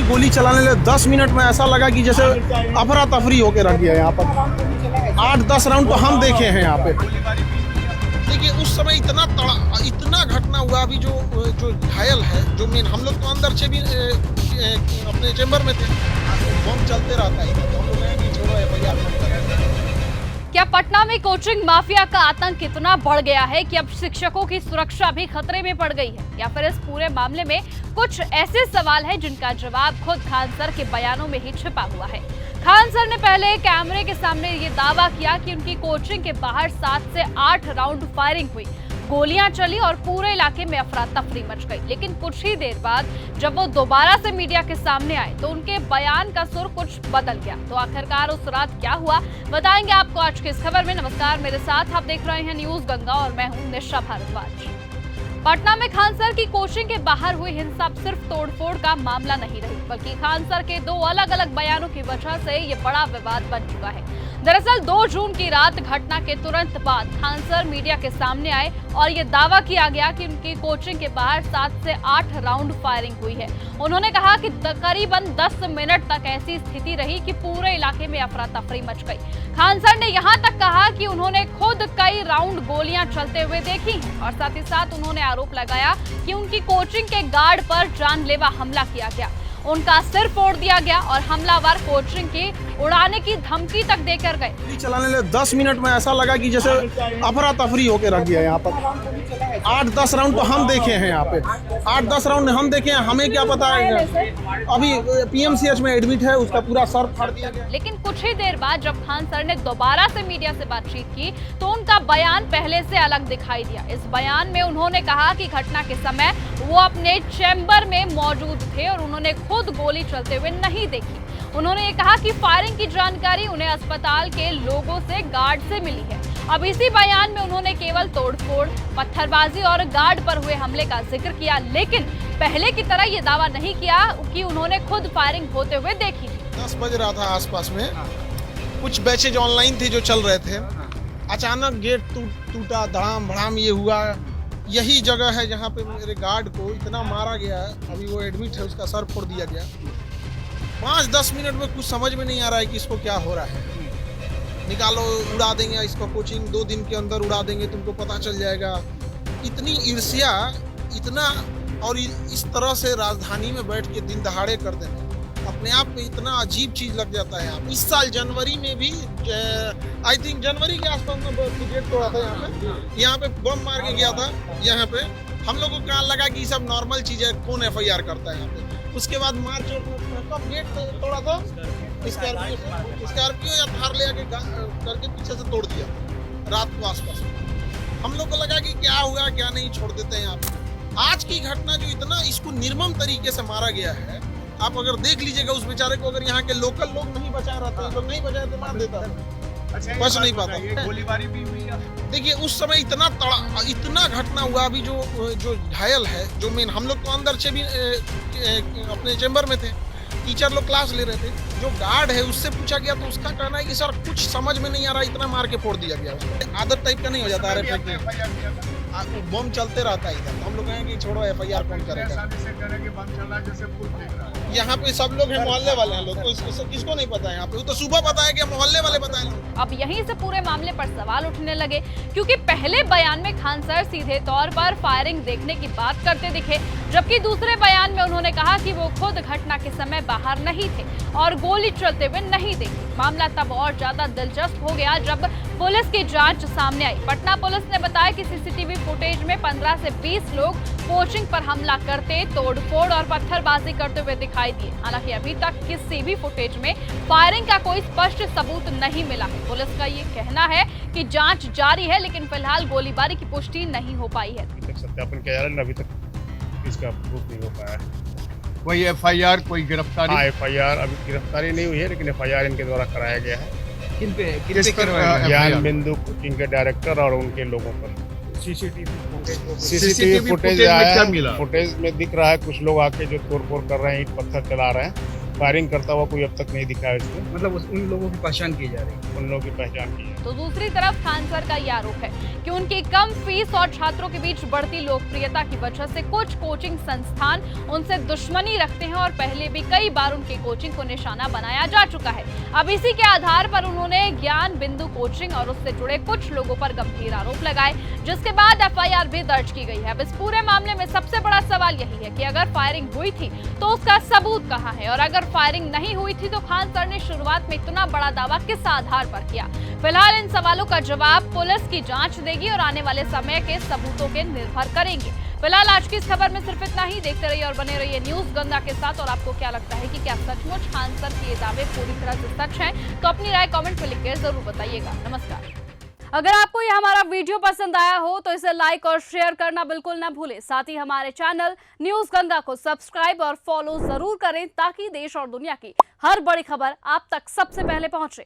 गोली चलाने लगे 10 मिनट में ऐसा लगा कि जैसे अफरा तफरी होके रख दिया यहाँ पर। 8-10 राउंड तो हम देखे हैं यहाँ पे। देखिए उस समय इतना घटना हुआ। अभी जो घायल है, जो मेन, हम लोग तो अंदर से भी अपने चेंबर में थे, बम चलते रहता है तो हम लोग कहेंगे छोड़ो एफआईआर। क्या पटना में कोचिंग माफिया का आतंक इतना बढ़ गया है कि अब शिक्षकों की सुरक्षा भी खतरे में पड़ गई है, या फिर इस पूरे मामले में कुछ ऐसे सवाल हैं जिनका जवाब खुद खान सर के बयानों में ही छिपा हुआ है। खान सर ने पहले कैमरे के सामने ये दावा किया कि उनकी कोचिंग के बाहर 7 से 8 राउंड फायरिंग हुई, गोलियां चली और पूरे इलाके में अफरा तफरी मच गई। लेकिन कुछ ही देर बाद जब वो दोबारा से मीडिया के सामने आए तो उनके बयान का सुर कुछ बदल गया। तो आखिरकार उस रात क्या हुआ, बताएंगे आपको आज की इस खबर में। नमस्कार, मेरे साथ आप देख रहे हैं न्यूज गंगा और मैं हूं निशा भारद्वाज। पटना में खान सर की कोचिंग के बाहर हुई हिंसा सिर्फ तोड़फोड़ का मामला नहीं रही, बल्कि खान सर के 2 अलग अलग बयानों की वजह से ये बड़ा विवाद बन चुका है। दरअसल 2 जून की रात घटना के तुरंत बाद खान सर मीडिया के सामने आए और ये दावा किया गया कि उनकी कोचिंग के बाहर 7 से 8 राउंड फायरिंग हुई है। उन्होंने कहा कि करीबन 10 मिनट तक ऐसी स्थिति रही कि पूरे इलाके में अफरा तफरी मच गई। खान सर ने यहाँ तक कहा कि उन्होंने खुद कई राउंड गोलियां चलते हुए देखी हैं और साथ ही साथ उन्होंने आरोप लगाया कि उनकी कोचिंग के गार्ड पर जानलेवा हमला किया गया, उनका सिर फोड़ दिया गया और हमलावर कोचिंग की उड़ाने की धमकी तक देकर गए। गोली चलाने लगे 10 मिनट में ऐसा लगा कि जैसे अफरा तफरी होके रख दिया यहाँ पर। 8-10 राउंड तो हम देखे हैं यहाँ पे। 8-10 राउंड हम देखे हैं, हमें क्या पता है। अभी पीएमसीएच में एडमिट है, उसका पूरा सर फाड़ दिया गया। लेकिन कुछ ही देर बाद जब खान सर ने दोबारा से मीडिया से बातचीत की तो उनका बयान पहले से अलग दिखाई दिया। इस बयान में उन्होंने कहा कि घटना के समय वो अपने चैम्बर में मौजूद थे और उन्होंने खुद गोली चलते हुए नहीं देखी। उन्होंने ये कहा कि फायरिंग की जानकारी उन्हें अस्पताल के लोगों से, गार्ड से मिली है। अब इसी बयान में उन्होंने केवल तोड़फोड़, पत्थरबाजी और गार्ड पर हुए हमले का जिक्र किया, लेकिन पहले की तरह ये दावा नहीं किया कि उन्होंने खुद फायरिंग होते हुए देखी थी। 10 बज रहा था आसपास में, कुछ बैचेज ऑनलाइन थे जो चल रहे थे। अचानक गेट टूटा, धड़ाम भड़ाम ये हुआ। यही जगह है जहाँ पे मेरे गार्ड को इतना मारा गया है, अभी वो एडमिट है, उसका सर फोड़ दिया गया। 5-10 मिनट में कुछ समझ में नहीं आ रहा है कि इसको क्या हो रहा है। निकालो, उड़ा देंगे इसको, कोचिंग 2 दिन के अंदर उड़ा देंगे, तुमको पता चल जाएगा। इतनी ईर्ष्या, इतना, और इस तरह से राजधानी में बैठ के दिन दहाड़े कर देना अपने आप में इतना अजीब चीज लग जाता है। इस साल जनवरी में भी, आई थिंक जनवरी के आसपास में गेट तोड़ा था यहाँ पे बम मार के गया था यहाँ पे। हम लोग को क्या लगा कि सब नॉर्मल चीज है, कौन एफआईआर करता है यहाँ पे। उसके बाद मार्च कब गेट तोड़ा था, स्कॉर्पियो या थार ले आके करके पीछे से तोड़ दिया रात को आसपास। हम लोग को लगा कि क्या हुआ क्या नहीं, छोड़ देते हैं यहाँ पे। आज की घटना जो इतना इसको निर्मम तरीके से मारा गया है, आप अगर देख लीजिएगा उस बेचारे को, अगर यहाँ के लोकल लोग नहीं बचा रहते, तो नहीं बचाए तो मार देता, बच नहीं पाता। गोलीबारी भी हुई है। देखिए उस समय इतना घटना हुआ। अभी जो घायल है, जो मेन, हम लोग तो अंदर से भी अपने चेंबर में थे, टीचर लोग क्लास ले रहे थे। जो गार्ड है उससे पूछा गया तो उसका कहना है कि सर कुछ समझ में नहीं आ रहा, इतना मार के फोड़ दिया गया। आदत टाइप का नहीं हो जाता है, बम चलते रहता है इधर। हम लोग कहेंगे छोड़ो एफआईआर कौन करेगा। यहाँ पे सब लोग हैं, मोहल्ले वाले हैं लोग, तो किसको नहीं पता है यहाँ पे, वो तो सुबह पता है कि मोहल्ले वाले बताए। अब यहीं से पूरे मामले पर सवाल उठने लगे, क्योंकि पहले बयान में खान सर सीधे तौर पर फायरिंग देखने की बात करते दिखे, जबकि दूसरे बयान में उन्होंने कहा कि वो खुद घटना के समय बाहर नहीं थे और गोली चलते हुए नहीं देखी। मामला तब और ज्यादा दिलचस्प हो गया जब पुलिस की जांच सामने आई। पटना पुलिस ने बताया कि सीसीटीवी फुटेज में 15 से 20 लोग कोचिंग पर हमला करते, तोड़फोड़ और पत्थरबाजी करते हुए दिखाई दिए। हालांकि अभी तक किसी भी फुटेज में फायरिंग का कोई स्पष्ट सबूत नहीं मिला है। पुलिस का ये कहना है कि जांच जारी है, लेकिन फिलहाल गोलीबारी की पुष्टि नहीं हो पाई है। सत्यापन किया जा रहा है, अभी तक इसका प्रूफ नहीं हो पाया है। कोई एफआईआर, कोई गिरफ्तारी? हाँ, एफआईआर अभी गिरफ्तारी नहीं हुई है, लेकिन एफआईआर इनके द्वारा कराया गया है। किन पे करवाया? ज्ञान बिंदु कोचिंग के डायरेक्टर और उनके लोगों पर। सीसीटीवी फुटेज में क्या मिला? फुटेज में दिख रहा है कुछ लोग आके जो तोड़फोड़ कर रहे हैं, ईंट पत्थर चला रहे हैं, फायरिंग करता हुआ कोई अब तक नहीं दिखा है इसमें। मतलब उन लोगों की पहचान की जा रही है। उन लोगों की पहचान की है। तो दूसरी तरफ खान सर का ये आरोप है कि उनकी कम फीस और छात्रों के बीच बढ़ती लोकप्रियता की वजह से कुछ कोचिंग संस्थान उनसे दुश्मनी रखते हैं और पहले भी कई बार उनकी कोचिंग को निशाना बनाया जा चुका है। अब इसी के आधार पर उन्होंने ज्ञान बिंदु कोचिंग और उससे जुड़े कुछ लोगों पर गंभीर आरोप लगाए, जिसके बाद एफआईआर भी दर्ज की गई है। अब इस पूरे मामले में सबसे बड़ा सवाल यही है कि अगर फायरिंग हुई थी तो उसका सबूत कहां है, और अगर फायरिंग नहीं हुई थी तो खान सर ने शुरुआत में इतना बड़ा दावा किस आधार पर किया। फिलहाल इन सवालों का जवाब पुलिस की जांच देगी और आने वाले समय के सबूतों के निर्भर करेंगे। फिलहाल आज की इस खबर में सिर्फ इतना ही। देखते रहिए और बने रहिए न्यूज गंगा के साथ। और आपको क्या लगता है कि क्या सचमुच खान सर के ये दावे पूरी तरह से सच हैं? तो अपनी राय कमेंट में लिखकर जरूर बताइएगा। नमस्कार। अगर आपको ये हमारा वीडियो पसंद आया हो तो इसे लाइक और शेयर करना बिल्कुल ना भूलें। साथ ही हमारे चैनल न्यूज गंगा को सब्सक्राइब और फॉलो जरूर करें ताकि देश और दुनिया की हर बड़ी खबर आप तक सबसे पहले पहुंचे।